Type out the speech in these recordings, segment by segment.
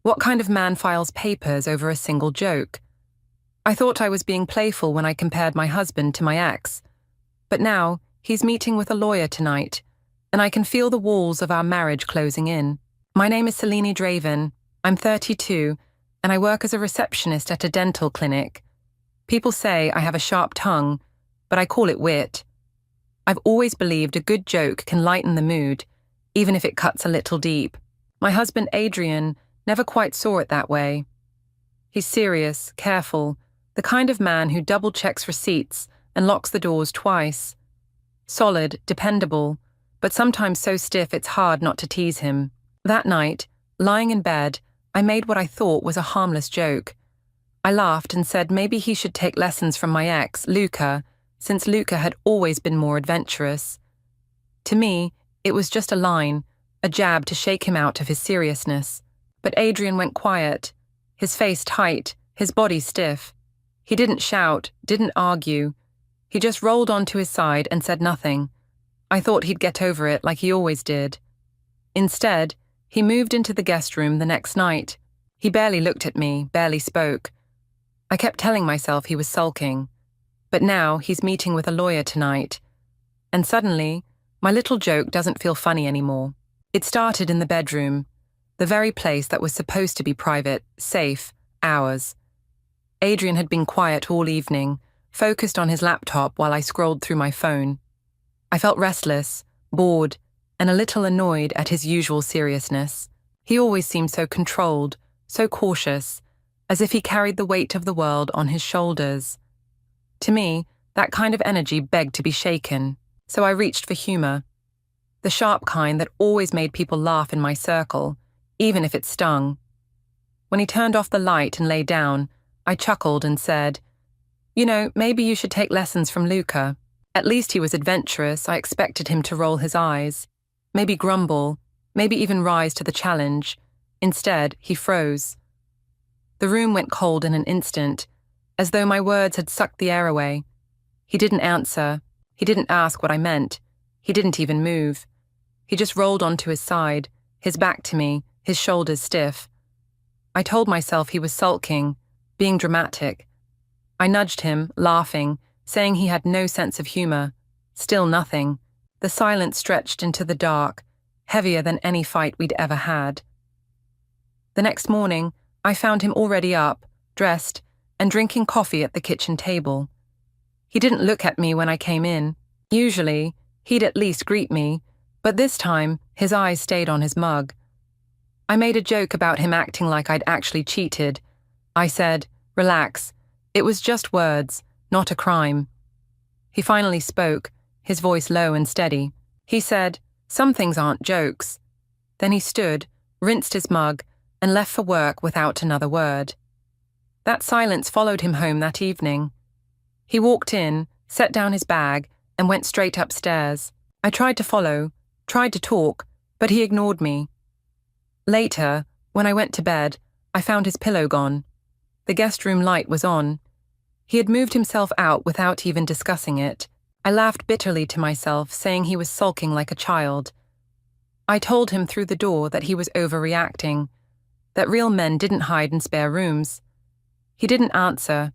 What kind of man files papers over a single joke? I thought I was being playful when I compared my husband to my ex. But now, he's meeting with a lawyer tonight, and I can feel the walls of our marriage closing in. My name is Selene Draven. I'm 32, and I work as a receptionist at a dental clinic. People say I have a sharp tongue, but I call it wit. I've always believed a good joke can lighten the mood, even if it cuts a little deep. My husband Adrian never quite saw it that way. He's serious, careful, the kind of man who double-checks receipts and locks the doors twice. Solid, dependable, but sometimes so stiff it's hard not to tease him. That night, lying in bed, I made what I thought was a harmless joke. I laughed and said maybe he should take lessons from my ex, Luca, since Luca had always been more adventurous. To me, it was just a line, a jab to shake him out of his seriousness. But Adrian went quiet, his face tight, his body stiff. He didn't shout, didn't argue. He just rolled onto his side and said nothing. I thought he'd get over it like he always did. Instead, he moved into the guest room the next night. He barely looked at me, barely spoke. I kept telling myself he was sulking. But now he's meeting with a lawyer tonight. And suddenly, my little joke doesn't feel funny anymore. It started in the bedroom, the very place that was supposed to be private, safe, ours. Adrian had been quiet all evening, focused on his laptop while I scrolled through my phone. I felt restless, bored, and a little annoyed at his usual seriousness. He always seemed so controlled, so cautious, as if he carried the weight of the world on his shoulders. To me, that kind of energy begged to be shaken, so I reached for humor. The sharp kind that always made people laugh in my circle, even if it stung. When he turned off the light and lay down, I chuckled and said, maybe you should take lessons from Luca. At least he was adventurous. I expected him to roll his eyes, maybe grumble, maybe even rise to the challenge. Instead, he froze. The room went cold in an instant, as though my words had sucked the air away. He didn't answer. He didn't ask what I meant. He didn't even move. He just rolled onto his side, his back to me, his shoulders stiff. I told myself he was sulking, being dramatic. I nudged him, laughing, saying he had no sense of humor. Still nothing. The silence stretched into the dark, heavier than any fight we'd ever had. The next morning, I found him already up, dressed, and drinking coffee at the kitchen table. He didn't look at me when I came in. Usually, he'd at least greet me, but this time, his eyes stayed on his mug. I made a joke about him acting like I'd actually cheated. I said, "Relax. It was just words, not a crime." He finally spoke, his voice low and steady. He said, "Some things aren't jokes." Then he stood, rinsed his mug, and left for work without another word. That silence followed him home that evening. He walked in, set down his bag, and went straight upstairs. I tried to follow, tried to talk, but he ignored me. Later, when I went to bed, I found his pillow gone. The guest room light was on. He had moved himself out without even discussing it. I laughed bitterly to myself, saying he was sulking like a child. I told him through the door that he was overreacting, that real men didn't hide in spare rooms. He didn't answer.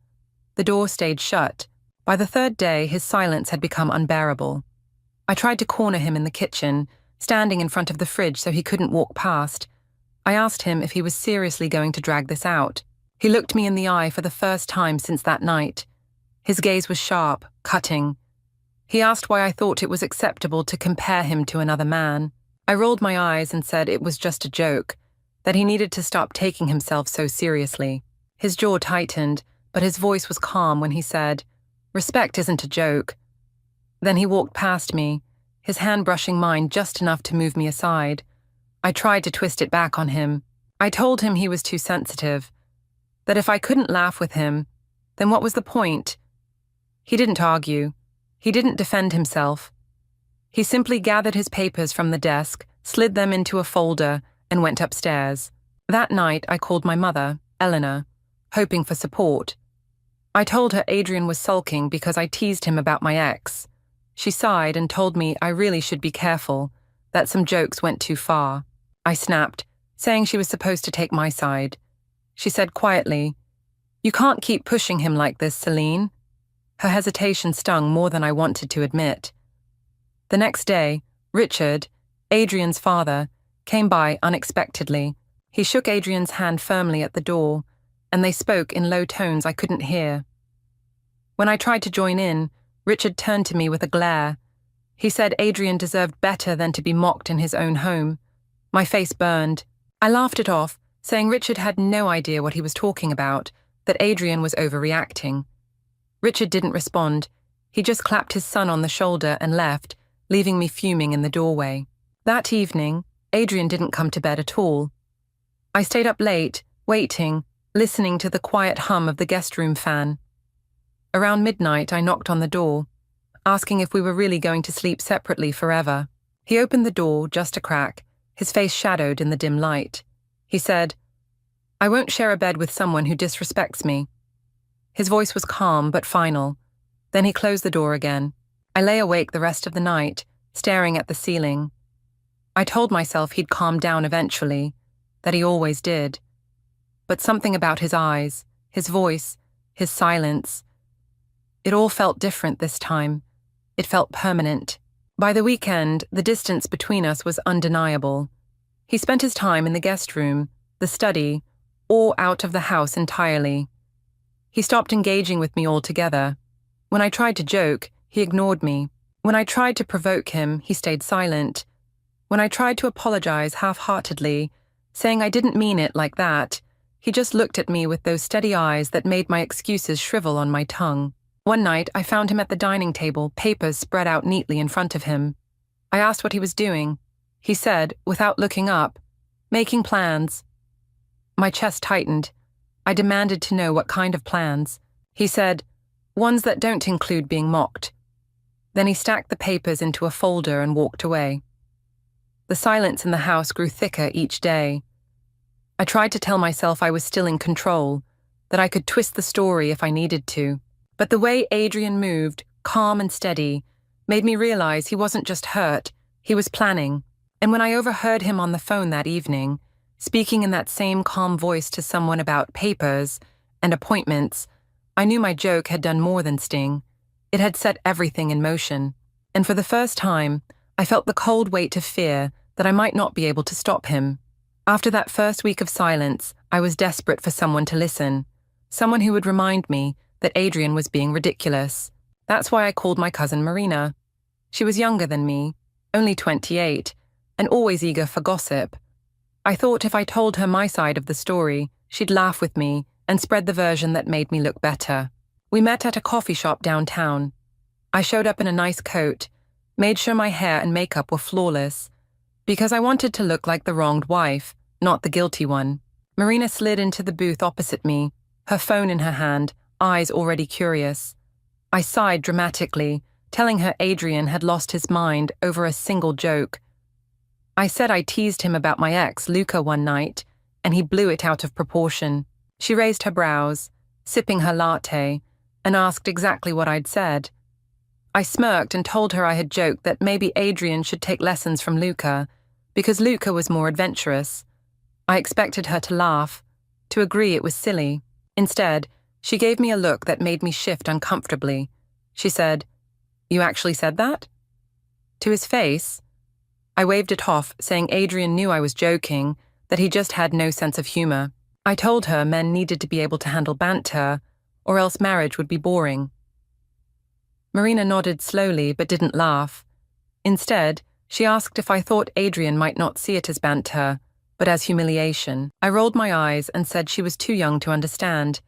The door stayed shut. By the third day, his silence had become unbearable. I tried to corner him in the kitchen, standing in front of the fridge so he couldn't walk past. I asked him if he was seriously going to drag this out. He looked me in the eye for the first time since that night. His gaze was sharp, cutting. He asked why I thought it was acceptable to compare him to another man. I rolled my eyes and said it was just a joke, that he needed to stop taking himself so seriously. His jaw tightened, but his voice was calm when he said, "Respect isn't a joke." Then he walked past me, his hand brushing mine just enough to move me aside. I tried to twist it back on him. I told him he was too sensitive, that if I couldn't laugh with him, then what was the point? He didn't argue. He didn't defend himself. He simply gathered his papers from the desk, slid them into a folder, and went upstairs. That night, I called my mother, Eleanor, hoping for support. I told her Adrian was sulking because I teased him about my ex. She sighed and told me I really should be careful, that some jokes went too far. I snapped, saying she was supposed to take my side. She said quietly, "You can't keep pushing him like this, Celine." Her hesitation stung more than I wanted to admit. The next day, Richard, Adrian's father, came by unexpectedly. He shook Adrian's hand firmly at the door, and they spoke in low tones I couldn't hear. When I tried to join in, Richard turned to me with a glare. He said Adrian deserved better than to be mocked in his own home. My face burned. I laughed it off, saying Richard had no idea what he was talking about, that Adrian was overreacting. Richard didn't respond. He just clapped his son on the shoulder and left, leaving me fuming in the doorway. That evening, Adrian didn't come to bed at all. I stayed up late, waiting, listening to the quiet hum of the guest room fan. Around midnight, I knocked on the door, asking if we were really going to sleep separately forever. He opened the door just a crack, his face shadowed in the dim light. He said, "I won't share a bed with someone who disrespects me." His voice was calm but final. Then he closed the door again. I lay awake the rest of the night, staring at the ceiling. I told myself he'd calm down eventually, that he always did. But something about his eyes, his voice, his silence, it all felt different this time. It felt permanent. By the weekend, the distance between us was undeniable. He spent his time in the guest room, the study, or out of the house entirely. He stopped engaging with me altogether. When I tried to joke, he ignored me. When I tried to provoke him, he stayed silent. When I tried to apologize half-heartedly, saying I didn't mean it like that, he just looked at me with those steady eyes that made my excuses shrivel on my tongue. One night, I found him at the dining table, papers spread out neatly in front of him. I asked what he was doing. He said, without looking up, "Making plans." My chest tightened. I demanded to know what kind of plans. He said, "Ones that don't include being mocked." Then he stacked the papers into a folder and walked away. The silence in the house grew thicker each day. I tried to tell myself I was still in control, that I could twist the story if I needed to. But the way Adrian moved, calm and steady, made me realize he wasn't just hurt, he was planning. And when I overheard him on the phone that evening, speaking in that same calm voice to someone about papers and appointments, I knew my joke had done more than sting. It had set everything in motion. And for the first time, I felt the cold weight of fear that I might not be able to stop him. After that first week of silence, I was desperate for someone to listen, someone who would remind me that Adrian was being ridiculous. That's why I called my cousin Marina. She was younger than me, only 28, and always eager for gossip. I thought if I told her my side of the story, she'd laugh with me and spread the version that made me look better. We met at a coffee shop downtown. I showed up in a nice coat, made sure my hair and makeup were flawless, because I wanted to look like the wronged wife, not the guilty one. Marina slid into the booth opposite me, her phone in her hand, eyes already curious. I sighed dramatically, telling her Adrian had lost his mind over a single joke. I said I teased him about my ex, Luca, one night, and he blew it out of proportion. She raised her brows, sipping her latte, and asked exactly what I'd said. I smirked and told her I had joked that maybe Adrian should take lessons from Luca, because Luca was more adventurous. I expected her to laugh, to agree it was silly. Instead, she gave me a look that made me shift uncomfortably. She said, "You actually said that?" To his face, I waved it off, saying Adrian knew I was joking, that he just had no sense of humor. I told her men needed to be able to handle banter, or else marriage would be boring. Marina nodded slowly but didn't laugh. Instead, she asked if I thought Adrian might not see it as banter, but as humiliation. I rolled my eyes and said she was too young to understand,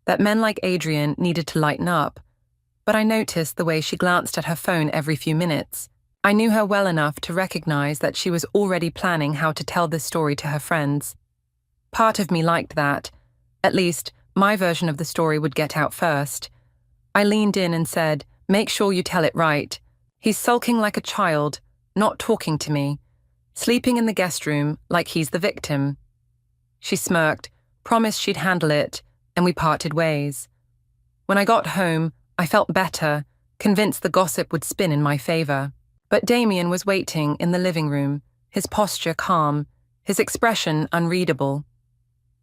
that men like Adrian needed to lighten up, but I noticed the way she glanced at her phone every few minutes. I knew her well enough to recognize that she was already planning how to tell this story to her friends. Part of me liked that. At least, my version of the story would get out first. I leaned in and said, "Make sure you tell it right. He's sulking like a child, not talking to me, sleeping in the guest room like he's the victim." She smirked, promised she'd handle it, and we parted ways. When I got home, I felt better, convinced the gossip would spin in my favor. But Damien was waiting in the living room, his posture calm, his expression unreadable.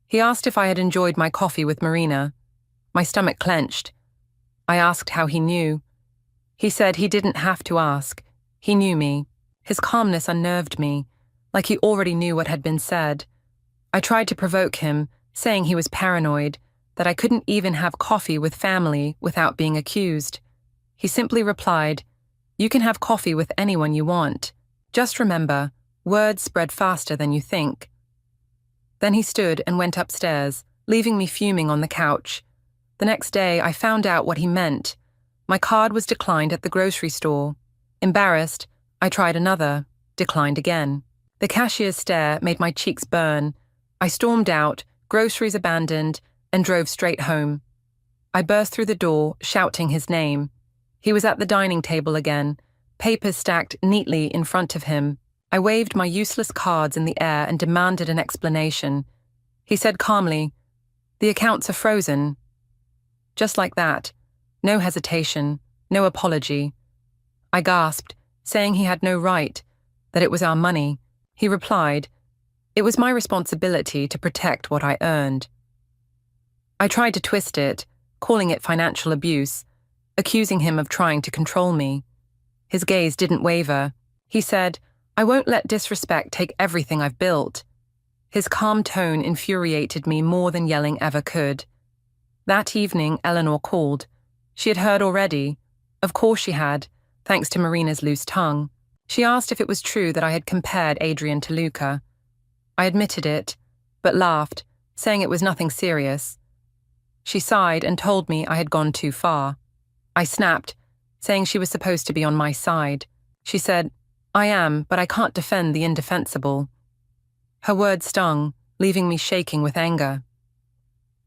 He asked if I had enjoyed my coffee with Marina. My stomach clenched. I asked how he knew. He said he didn't have to ask. He knew me. His calmness unnerved me, like he already knew what had been said. I tried to provoke him, saying he was paranoid, that I couldn't even have coffee with family without being accused. He simply replied, "You can have coffee with anyone you want. Just remember, words spread faster than you think." Then he stood and went upstairs, leaving me fuming on the couch. The next day, I found out what he meant. My card was declined at the grocery store. Embarrassed, I tried another, declined again. The cashier's stare made my cheeks burn. I stormed out, groceries abandoned, and drove straight home. I burst through the door, shouting his name. He was at the dining table again, papers stacked neatly in front of him. I waved my useless cards in the air and demanded an explanation. He said calmly, "The accounts are frozen." Just like that. No hesitation, no apology. I gasped, saying he had no right, that it was our money. He replied, "It was my responsibility to protect what I earned." I tried to twist it, calling it financial abuse, accusing him of trying to control me. His gaze didn't waver. He said, "I won't let disrespect take everything I've built." His calm tone infuriated me more than yelling ever could. That evening, Eleanor called. She had heard already. Of course she had, thanks to Marina's loose tongue. She asked if it was true that I had compared Adrian to Luca. I admitted it, but laughed, saying it was nothing serious. She sighed and told me I had gone too far. I snapped, saying she was supposed to be on my side. She said, "I am, but I can't defend the indefensible." Her words stung, leaving me shaking with anger.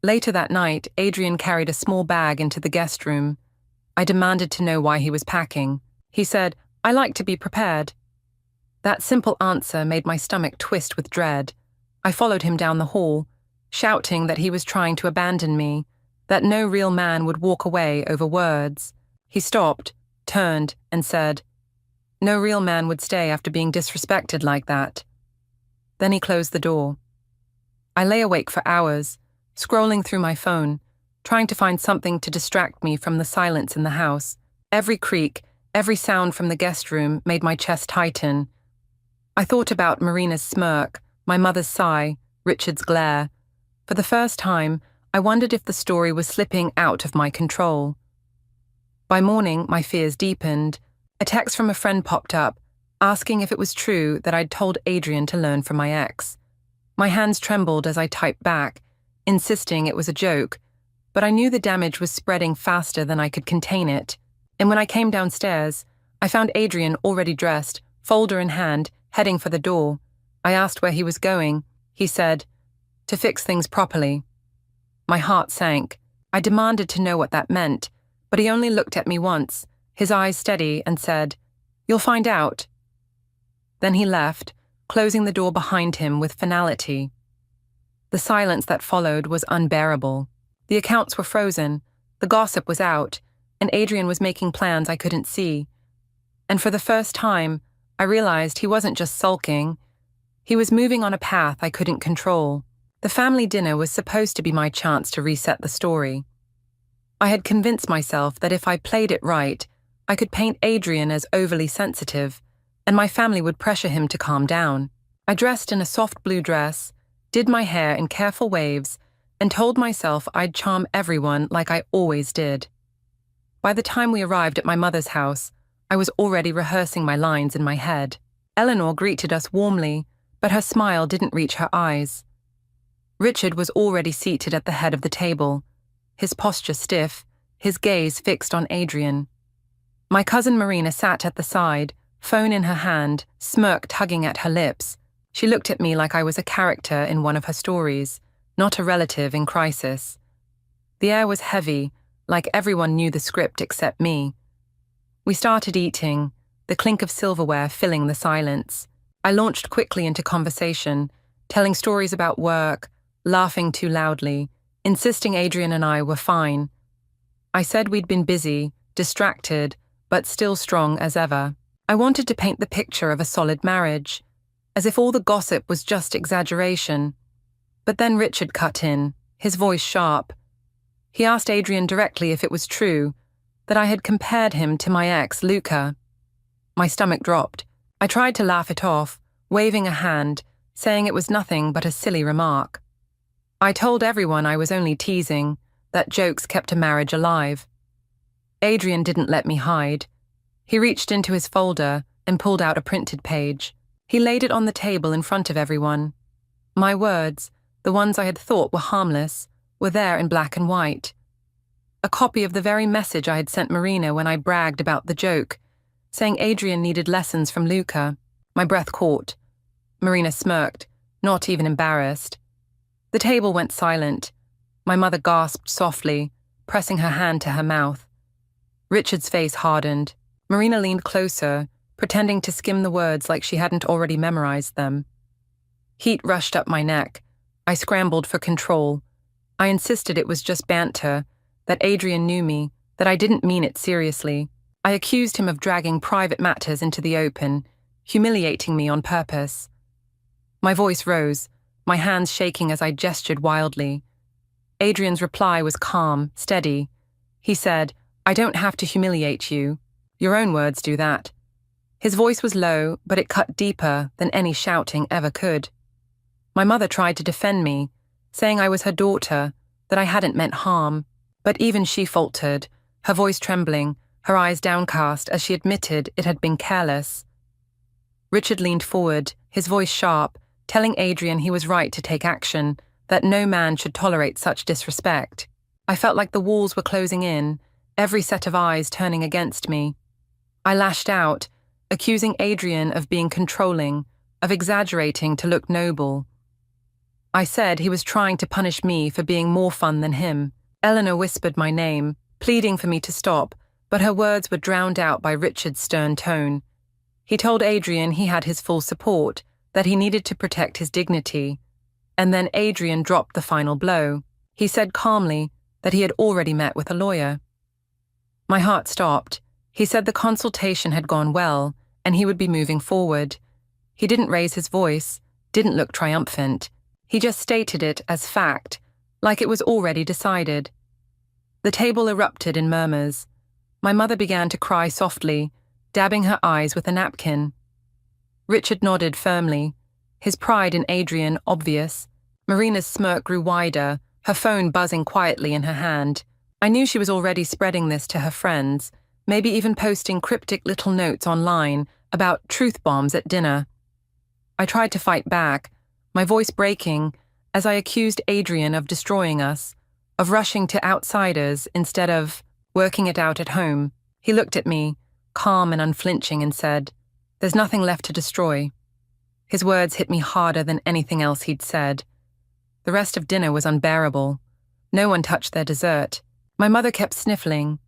Later that night, Adrian carried a small bag into the guest room. I demanded to know why he was packing. He said, "I like to be prepared." That simple answer made my stomach twist with dread. I followed him down the hall, shouting that he was trying to abandon me, that no real man would walk away over words. He stopped, turned, and said, "No real man would stay after being disrespected like that." Then he closed the door. I lay awake for hours, scrolling through my phone, trying to find something to distract me from the silence in the house. Every creak, every sound from the guest room made my chest tighten. I thought about Marina's smirk, my mother's sigh, Richard's glare. For the first time, I wondered if the story was slipping out of my control. By morning, my fears deepened. A text from a friend popped up, asking if it was true that I'd told Adrian to learn from my ex. My hands trembled as I typed back, insisting it was a joke, but I knew the damage was spreading faster than I could contain it. And when I came downstairs, I found Adrian already dressed, folder in hand, heading for the door. I asked where he was going. He said, "To fix things properly." My heart sank. I demanded to know what that meant, but he only looked at me once, his eyes steady, and said, "You'll find out." Then he left, closing the door behind him with finality. The silence that followed was unbearable. The accounts were frozen, the gossip was out, and Adrian was making plans I couldn't see. And for the first time, I realized he wasn't just sulking. He was moving on a path I couldn't control. The family dinner was supposed to be my chance to reset the story. I had convinced myself that if I played it right, I could paint Adrian as overly sensitive, and my family would pressure him to calm down. I dressed in a soft blue dress, did my hair in careful waves, and told myself I'd charm everyone like I always did. By the time we arrived at my mother's house, I was already rehearsing my lines in my head. Eleanor greeted us warmly, but her smile didn't reach her eyes. Richard was already seated at the head of the table, his posture stiff, his gaze fixed on Adrian. My cousin Marina sat at the side, phone in her hand, smirk tugging at her lips. She looked at me like I was a character in one of her stories, not a relative in crisis. The air was heavy, like everyone knew the script except me. We started eating, the clink of silverware filling the silence. I launched quickly into conversation, telling stories about work, laughing too loudly, insisting Adrian and I were fine. I said we'd been busy, distracted, but still strong as ever. I wanted to paint the picture of a solid marriage. as if all the gossip was just exaggeration. But then Richard cut in, his voice sharp. He asked Adrian directly if it was true that I had compared him to my ex, Luca. My stomach dropped. I tried to laugh it off, waving a hand, saying it was nothing but a silly remark. I told everyone I was only teasing, that jokes kept a marriage alive. Adrian didn't let me hide. He reached into his folder and pulled out a printed page. He laid it on the table in front of everyone. My words, the ones I had thought were harmless, were there in black and white. A copy of the very message I had sent Marina when I bragged about the joke, saying Adrian needed lessons from Luca. My breath caught. Marina smirked, not even embarrassed. The table went silent. My mother gasped softly, pressing her hand to her mouth. Richard's face hardened. Marina leaned closer, pretending to skim the words like she hadn't already memorized them. Heat rushed up my neck. I scrambled for control. I insisted it was just banter, that Adrian knew me, that I didn't mean it seriously. I accused him of dragging private matters into the open, humiliating me on purpose. My voice rose, my hands shaking as I gestured wildly. Adrian's reply was calm, steady. He said, "I don't have to humiliate you. Your own words do that." His voice was low, but it cut deeper than any shouting ever could. My mother tried to defend me, saying I was her daughter, that I hadn't meant harm. But even she faltered, her voice trembling, her eyes downcast as she admitted it had been careless. Richard leaned forward, his voice sharp, telling Adrian he was right to take action, that no man should tolerate such disrespect. I felt like the walls were closing in, every set of eyes turning against me. I lashed out, accusing Adrian of being controlling, of exaggerating to look noble. I said he was trying to punish me for being more fun than him. Eleanor whispered my name, pleading for me to stop, but her words were drowned out by Richard's stern tone. He told Adrian he had his full support, that he needed to protect his dignity. And then Adrian dropped the final blow. He said calmly that he had already met with a lawyer. My heart stopped. He said the consultation had gone well, and he would be moving forward. He didn't raise his voice, didn't look triumphant. He just stated it as fact, like it was already decided. The table erupted in murmurs. My mother began to cry softly, dabbing her eyes with a napkin. Richard nodded firmly, his pride in Adrian obvious. Marina's smirk grew wider, her phone buzzing quietly in her hand. I knew she was already spreading this to her friends, maybe even posting cryptic little notes online about truth bombs at dinner. I tried to fight back, my voice breaking, as I accused Adrian of destroying us, of rushing to outsiders instead of working it out at home. He looked at me, calm and unflinching, and said, "There's nothing left to destroy." His words hit me harder than anything else he'd said. The rest of dinner was unbearable. No one touched their dessert. My mother kept sniffling.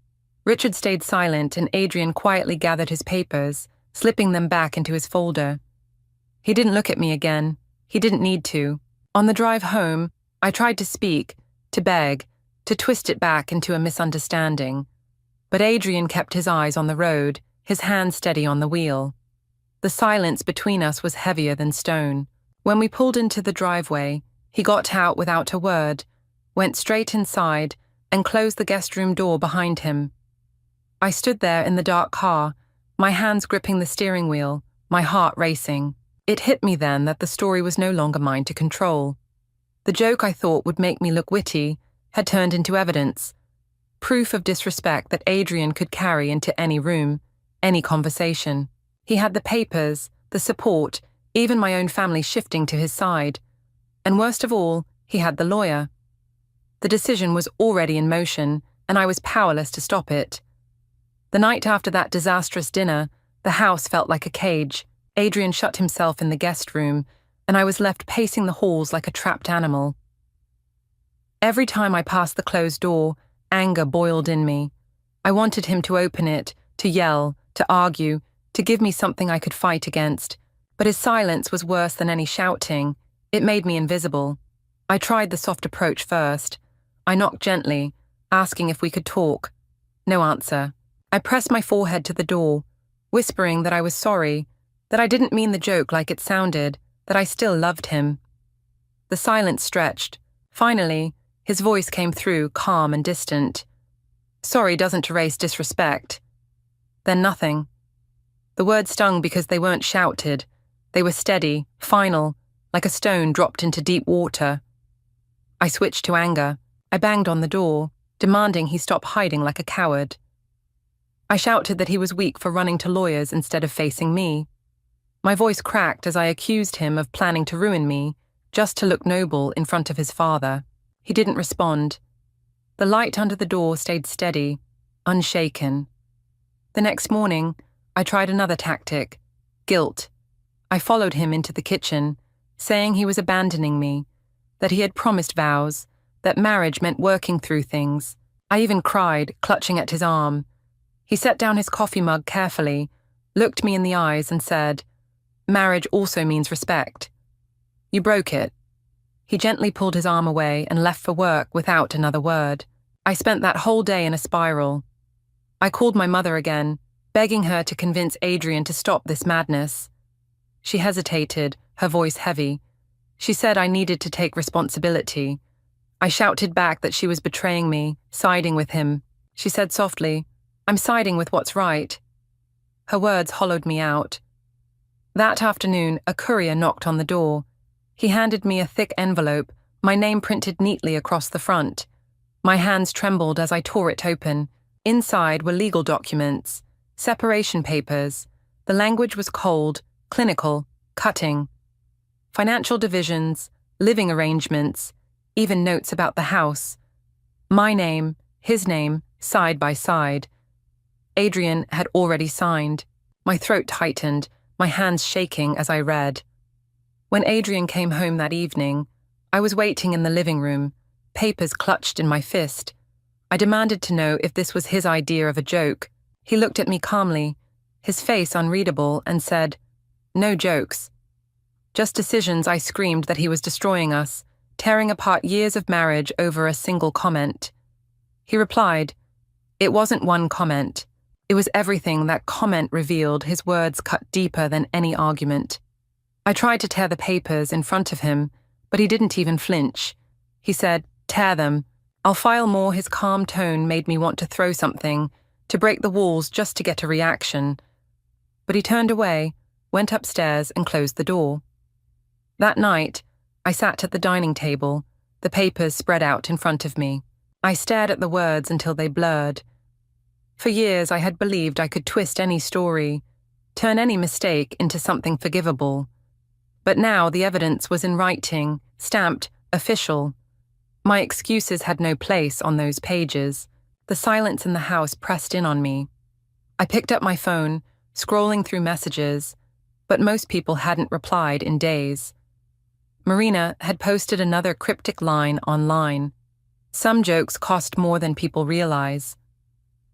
Richard stayed silent, and Adrian quietly gathered his papers, slipping them back into his folder. He didn't look at me again. He didn't need to. On the drive home, I tried to speak, to beg, to twist it back into a misunderstanding. But Adrian kept his eyes on the road, his hand steady on the wheel. The silence between us was heavier than stone. When we pulled into the driveway, he got out without a word, went straight inside, and closed the guest room door behind him. I stood there in the dark car, my hands gripping the steering wheel, my heart racing. It hit me then that the story was no longer mine to control. The joke I thought would make me look witty had turned into evidence, proof of disrespect that Adrian could carry into any room, any conversation. He had the papers, the support, even my own family shifting to his side. And worst of all, he had the lawyer. The decision was already in motion, and I was powerless to stop it. The night after that disastrous dinner, the house felt like a cage. Adrian shut himself in the guest room, and I was left pacing the halls like a trapped animal. Every time I passed the closed door, anger boiled in me. I wanted him to open it, to yell, to argue, to give me something I could fight against. But his silence was worse than any shouting. It made me invisible. I tried the soft approach first. I knocked gently, asking if we could talk. No answer. I pressed my forehead to the door, whispering that I was sorry, that I didn't mean the joke like it sounded, that I still loved him. The silence stretched. Finally, his voice came through, calm and distant. Sorry doesn't erase disrespect. Then nothing. The words stung because they weren't shouted. They were steady, final, like a stone dropped into deep water. I switched to anger. I banged on the door, demanding he stop hiding like a coward. I shouted that he was weak for running to lawyers instead of facing me. My voice cracked as I accused him of planning to ruin me, just to look noble in front of his father. He didn't respond. The light under the door stayed steady, unshaken. The next morning, I tried another tactic, guilt. I followed him into the kitchen, saying he was abandoning me, that he had promised vows, that marriage meant working through things. I even cried, clutching at his arm. He set down his coffee mug carefully, looked me in the eyes and said, "Marriage also means respect. You broke it." He gently pulled his arm away and left for work without another word. I spent that whole day in a spiral. I called my mother again, begging her to convince Adrian to stop this madness. She hesitated, her voice heavy. She said I needed to take responsibility. I shouted back that she was betraying me, siding with him. She said softly, "I'm siding with what's right." Her words hollowed me out. That afternoon, a courier knocked on the door. He handed me a thick envelope, my name printed neatly across the front. My hands trembled as I tore it open. Inside were legal documents, separation papers. The language was cold, clinical, cutting. Financial divisions, living arrangements, even notes about the house. My name, his name, side by side. Adrian had already signed. My throat tightened, my hands shaking as I read. When Adrian came home that evening, I was waiting in the living room, papers clutched in my fist. I demanded to know if this was his idea of a joke. He looked at me calmly, his face unreadable, and said, "No jokes. Just decisions." I screamed that he was destroying us, tearing apart years of marriage over a single comment. He replied, "It wasn't one comment. It was everything that comment revealed." His words cut deeper than any argument. I tried to tear the papers in front of him, but he didn't even flinch. He said, "Tear them. I'll file more." His calm tone made me want to throw something, to break the walls just to get a reaction. But he turned away, went upstairs and closed the door. That night, I sat at the dining table, the papers spread out in front of me. I stared at the words until they blurred. For years I had believed I could twist any story, turn any mistake into something forgivable. But now the evidence was in writing, stamped, official. My excuses had no place on those pages. The silence in the house pressed in on me. I picked up my phone, scrolling through messages, but most people hadn't replied in days. Marina had posted another cryptic line online. Some jokes cost more than people realize.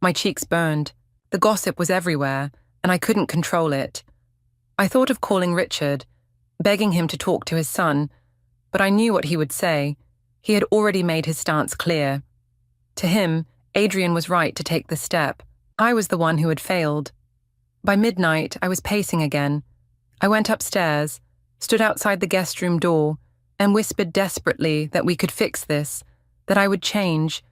My cheeks burned. The gossip was everywhere, and I couldn't control it. I thought of calling Richard, begging him to talk to his son, but I knew what he would say. He had already made his stance clear. To him, Adrian was right to take the step. I was the one who had failed. By midnight, I was pacing again. I went upstairs, stood outside the guest room door, and whispered desperately that we could fix this, that I would change,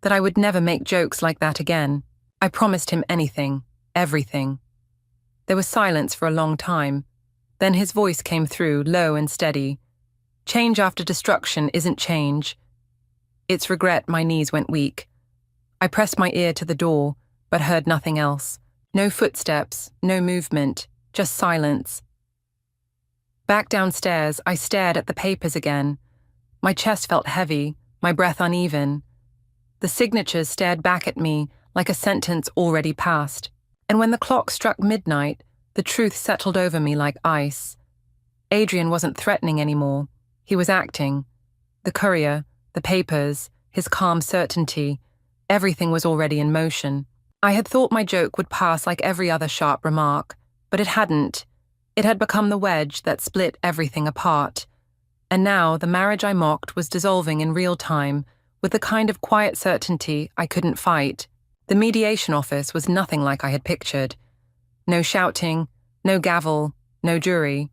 that I would never make jokes like that again. I promised him anything, everything. There was silence for a long time. Then his voice came through, low and steady. "Change after destruction isn't change." It's regret. My knees went weak. I pressed my ear to the door, but heard nothing else. No footsteps, no movement, just silence. Back downstairs, I stared at the papers again. My chest felt heavy, my breath uneven. The signatures stared back at me like a sentence already passed. And when the clock struck midnight, the truth settled over me like ice. Adrian wasn't threatening anymore. He was acting. The courier, the papers, his calm certainty, everything was already in motion. I had thought my joke would pass like every other sharp remark, but it hadn't. It had become the wedge that split everything apart. And now the marriage I mocked was dissolving in real time, with the kind of quiet certainty I couldn't fight. The mediation office was nothing like I had pictured. No shouting, no gavel, no jury.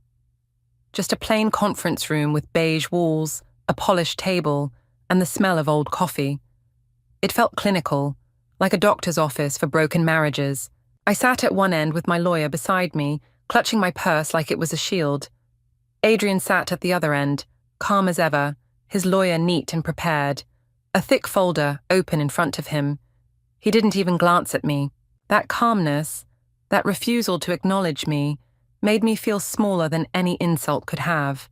Just a plain conference room with beige walls, a polished table, and the smell of old coffee. It felt clinical, like a doctor's office for broken marriages. I sat at one end with my lawyer beside me, clutching my purse like it was a shield. Adrian sat at the other end, calm as ever, his lawyer neat and prepared, a thick folder open in front of him. He didn't even glance at me. That calmness, that refusal to acknowledge me, made me feel smaller than any insult could have.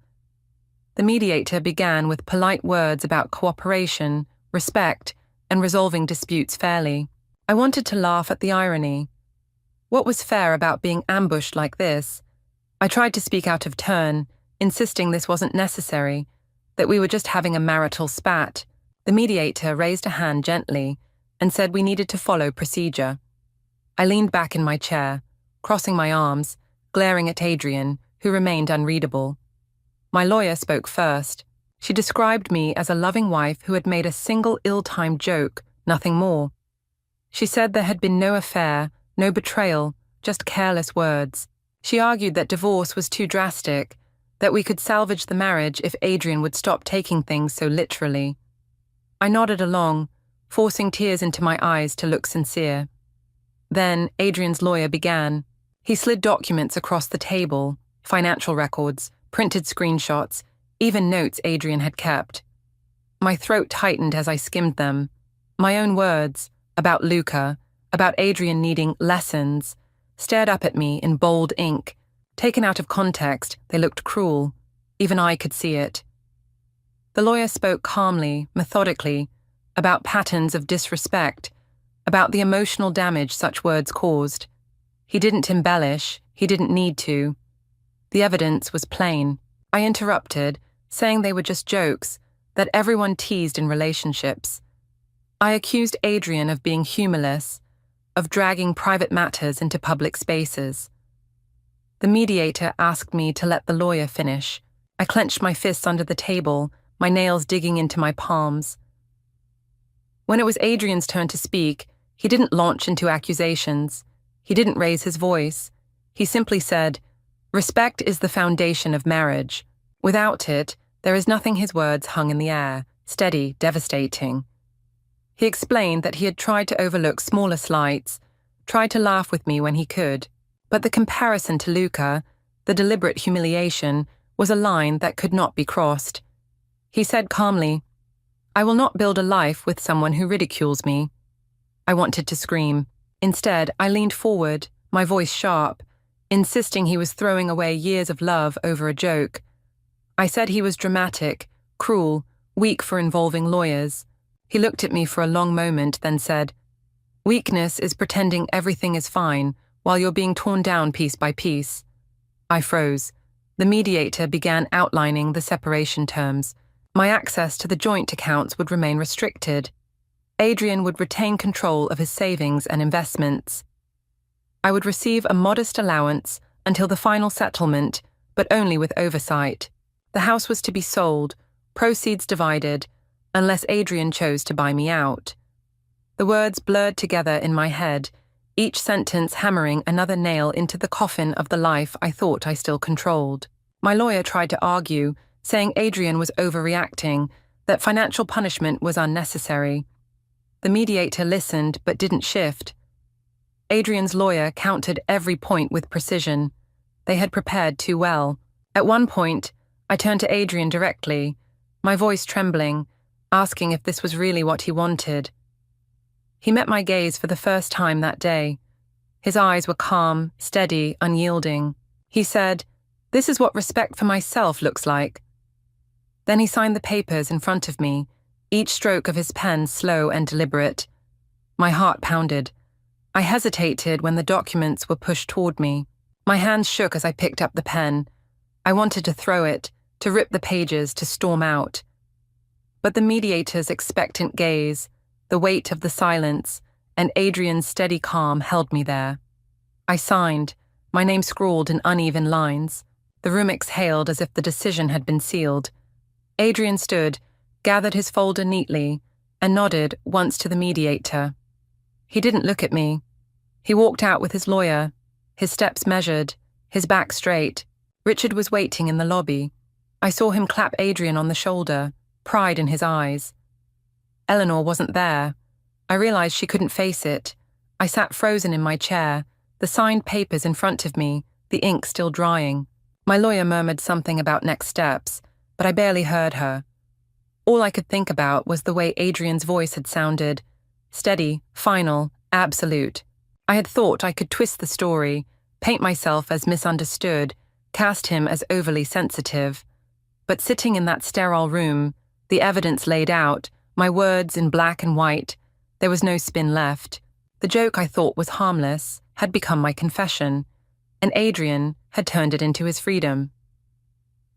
The mediator began with polite words about cooperation, respect, and resolving disputes fairly. I wanted to laugh at the irony. What was fair about being ambushed like this? I tried to speak out of turn, insisting this wasn't necessary, that we were just having a marital spat. The mediator raised a hand gently and said we needed to follow procedure. I leaned back in my chair, crossing my arms, glaring at Adrian, who remained unreadable. My lawyer spoke first. She described me as a loving wife who had made a single ill-timed joke, nothing more. She said there had been no affair, no betrayal, just careless words. She argued that divorce was too drastic, that we could salvage the marriage if Adrian would stop taking things so literally. I nodded along, forcing tears into my eyes to look sincere. Then Adrian's lawyer began. He slid documents across the table, financial records, printed screenshots, even notes Adrian had kept. My throat tightened as I skimmed them. My own words, about Luca, about Adrian needing lessons, stared up at me in bold ink. Taken out of context, they looked cruel. Even I could see it. The lawyer spoke calmly, methodically, about patterns of disrespect, about the emotional damage such words caused. He didn't embellish, he didn't need to. The evidence was plain. I interrupted, saying they were just jokes, that everyone teased in relationships. I accused Adrian of being humorless, of dragging private matters into public spaces. The mediator asked me to let the lawyer finish. I clenched my fists under the table, my nails digging into my palms. When it was Adrian's turn to speak, he didn't launch into accusations. He didn't raise his voice. He simply said, "Respect is the foundation of marriage. Without it, there is nothing." His words hung in the air, steady, devastating. He explained that he had tried to overlook smaller slights, tried to laugh with me when he could, but the comparison to Luca, the deliberate humiliation, was a line that could not be crossed. He said calmly, "I will not build a life with someone who ridicules me." I wanted to scream. Instead, I leaned forward, my voice sharp, insisting he was throwing away years of love over a joke. I said he was dramatic, cruel, weak for involving lawyers. He looked at me for a long moment, then said, "Weakness is pretending everything is fine while you're being torn down piece by piece." I froze. The mediator began outlining the separation terms. My access to the joint accounts would remain restricted. Adrian would retain control of his savings and investments. I would receive a modest allowance until the final settlement, but only with oversight. The house was to be sold, proceeds divided, unless Adrian chose to buy me out. The words blurred together in my head, each sentence hammering another nail into the coffin of the life I thought I still controlled. My lawyer tried to argue, saying Adrian was overreacting, that financial punishment was unnecessary. The mediator listened but didn't shift. Adrian's lawyer countered every point with precision. They had prepared too well. At one point, I turned to Adrian directly, my voice trembling, asking if this was really what he wanted. He met my gaze for the first time that day. His eyes were calm, steady, unyielding. He said, "This is what respect for myself looks like." Then he signed the papers in front of me, each stroke of his pen slow and deliberate. My heart pounded. I hesitated when the documents were pushed toward me. My hands shook as I picked up the pen. I wanted to throw it, to rip the pages, to storm out. But the mediator's expectant gaze, the weight of the silence, and Adrian's steady calm held me there. I signed, my name scrawled in uneven lines. The room exhaled as if the decision had been sealed. Adrian stood, gathered his folder neatly, and nodded once to the mediator. He didn't look at me. He walked out with his lawyer, his steps measured, his back straight. Richard was waiting in the lobby. I saw him clap Adrian on the shoulder, pride in his eyes. Eleanor wasn't there. I realized she couldn't face it. I sat frozen in my chair, the signed papers in front of me, the ink still drying. My lawyer murmured something about next steps, but I barely heard her. All I could think about was the way Adrian's voice had sounded. Steady, final, absolute. I had thought I could twist the story, paint myself as misunderstood, cast him as overly sensitive. But sitting in that sterile room, the evidence laid out, my words in black and white, there was no spin left. The joke I thought was harmless had become my confession, and Adrian had turned it into his freedom.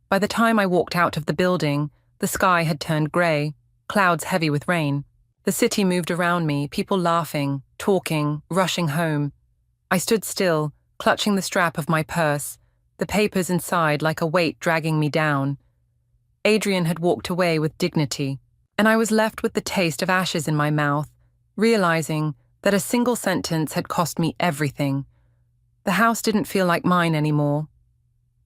By the time I walked out of the building, the sky had turned grey, clouds heavy with rain. The city moved around me, people laughing, talking, rushing home. I stood still, clutching the strap of my purse, the papers inside like a weight dragging me down. Adrian had walked away with dignity, and I was left with the taste of ashes in my mouth, realizing that a single sentence had cost me everything. The house didn't feel like mine anymore.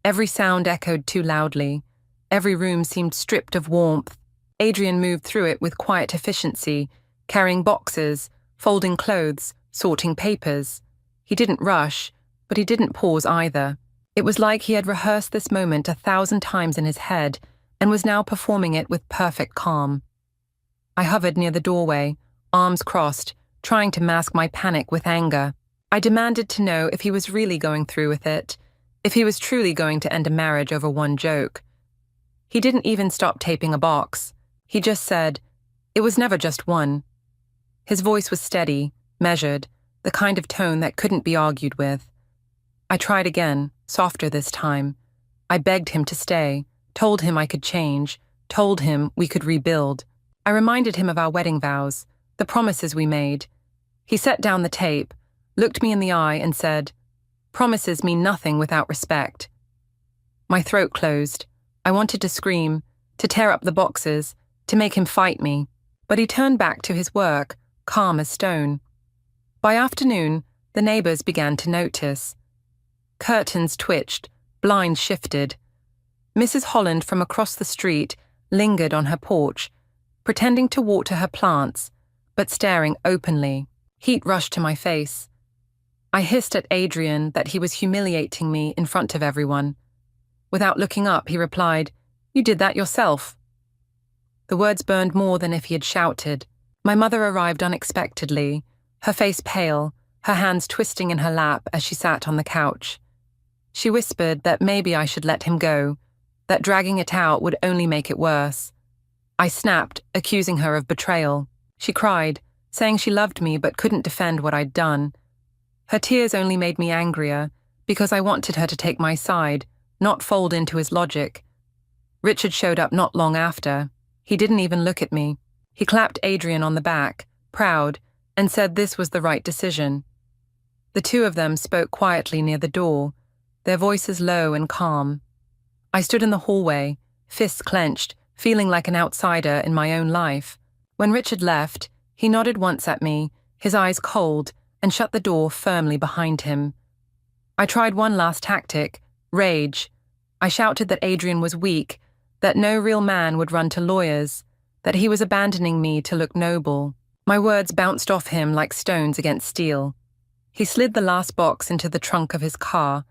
Every sound echoed too loudly. Every room seemed stripped of warmth. Adrian moved through it with quiet efficiency, carrying boxes, folding clothes, sorting papers. He didn't rush, but he didn't pause either. It was like he had rehearsed this moment 1,000 times in his head and was now performing it with perfect calm. I hovered near the doorway, arms crossed, trying to mask my panic with anger. I demanded to know if he was really going through with it, if he was truly going to end a marriage over one joke. He didn't even stop taping a box. He just said, "It was never just one." His voice was steady, measured, the kind of tone that couldn't be argued with. I tried again, softer this time. I begged him to stay, told him I could change, told him we could rebuild. I reminded him of our wedding vows, the promises we made. He set down the tape, looked me in the eye and said, "Promises mean nothing without respect." My throat closed. I wanted to scream, to tear up the boxes, to make him fight me, but he turned back to his work, calm as stone. By afternoon, the neighbors began to notice. Curtains twitched, blinds shifted. Mrs. Holland from across the street lingered on her porch, pretending to water her plants, but staring openly. Heat rushed to my face. I hissed at Adrian that he was humiliating me in front of everyone. Without looking up, he replied, "You did that yourself." The words burned more than if he had shouted. My mother arrived unexpectedly, her face pale, her hands twisting in her lap as she sat on the couch. She whispered that maybe I should let him go, that dragging it out would only make it worse. I snapped, accusing her of betrayal. She cried, saying she loved me but couldn't defend what I'd done. Her tears only made me angrier, because I wanted her to take my side, not fold into his logic. Richard showed up not long after. He didn't even look at me. He clapped Adrian on the back, proud, and said this was the right decision. The two of them spoke quietly near the door, their voices low and calm. I stood in the hallway, fists clenched, feeling like an outsider in my own life. When Richard left, he nodded once at me, his eyes cold, and shut the door firmly behind him. I tried one last tactic, rage. I shouted that Adrian was weak, that no real man would run to lawyers, that he was abandoning me to look noble. My words bounced off him like stones against steel. He slid the last box into the trunk of his car,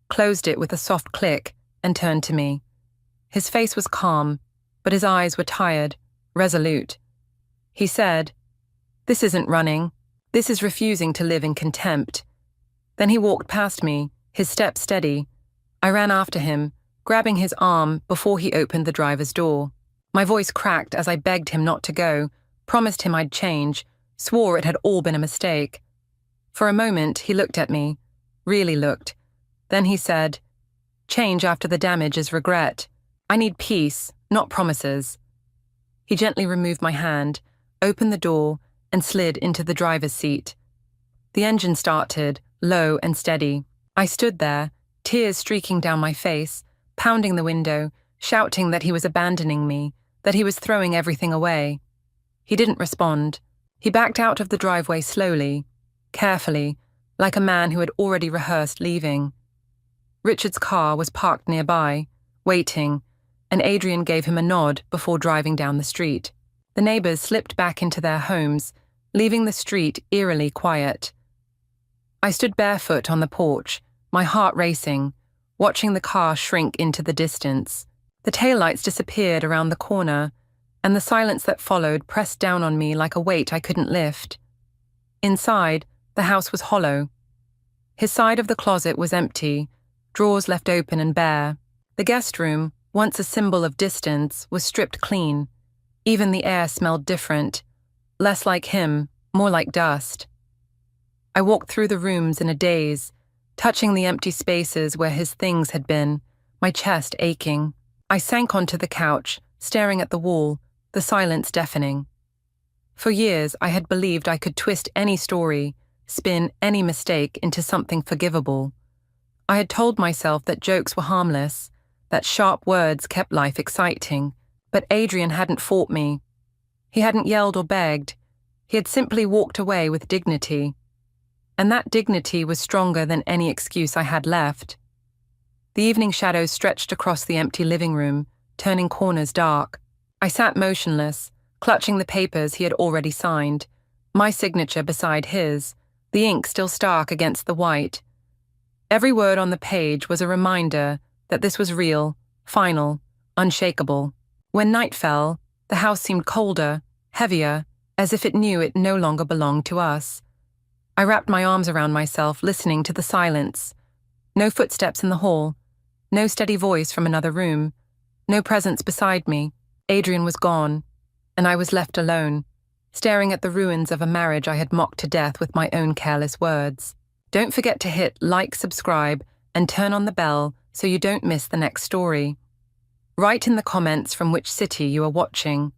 closed it with a soft click, and turned to me. His face was calm, but his eyes were tired, resolute. He said, "This isn't running. This is refusing to live in contempt." Then he walked past me, his step steady. I ran after him, grabbing his arm before he opened the driver's door. My voice cracked as I begged him not to go, promised him I'd change, swore it had all been a mistake. For a moment, he looked at me, really looked. Then he said, "Change after the damage is regret. I need peace, not promises." He gently removed my hand, opened the door, and slid into the driver's seat. The engine started, low and steady. I stood there, tears streaking down my face, pounding the window, shouting that he was abandoning me, that he was throwing everything away. He didn't respond. He backed out of the driveway slowly, carefully, like a man who had already rehearsed leaving. Richard's car was parked nearby, waiting, and Adrian gave him a nod before driving down the street. The neighbors slipped back into their homes, leaving the street eerily quiet. I stood barefoot on the porch, my heart racing, watching the car shrink into the distance. The taillights disappeared around the corner, and the silence that followed pressed down on me like a weight I couldn't lift. Inside, the house was hollow. His side of the closet was empty, drawers left open and bare. The guest room, once a symbol of distance, was stripped clean. Even the air smelled different, less like him, more like dust. I walked through the rooms in a daze, touching the empty spaces where his things had been, my chest aching. I sank onto the couch, staring at the wall, the silence deafening. For years, I had believed I could twist any story, spin any mistake into something forgivable. I had told myself that jokes were harmless, that sharp words kept life exciting, but Adrian hadn't fought me. He hadn't yelled or begged. He had simply walked away with dignity. And that dignity was stronger than any excuse I had left. The evening shadows stretched across the empty living room, turning corners dark. I sat motionless, clutching the papers he had already signed, my signature beside his, the ink still stark against the white. Every word on the page was a reminder that this was real, final, unshakable. When night fell, the house seemed colder, heavier, as if it knew it no longer belonged to us. I wrapped my arms around myself, listening to the silence. No footsteps in the hall, no steady voice from another room, no presence beside me. Adrian was gone, and I was left alone, staring at the ruins of a marriage I had mocked to death with my own careless words. Don't forget to hit like, subscribe, and turn on the bell so you don't miss the next story. Write in the comments from which city you are watching.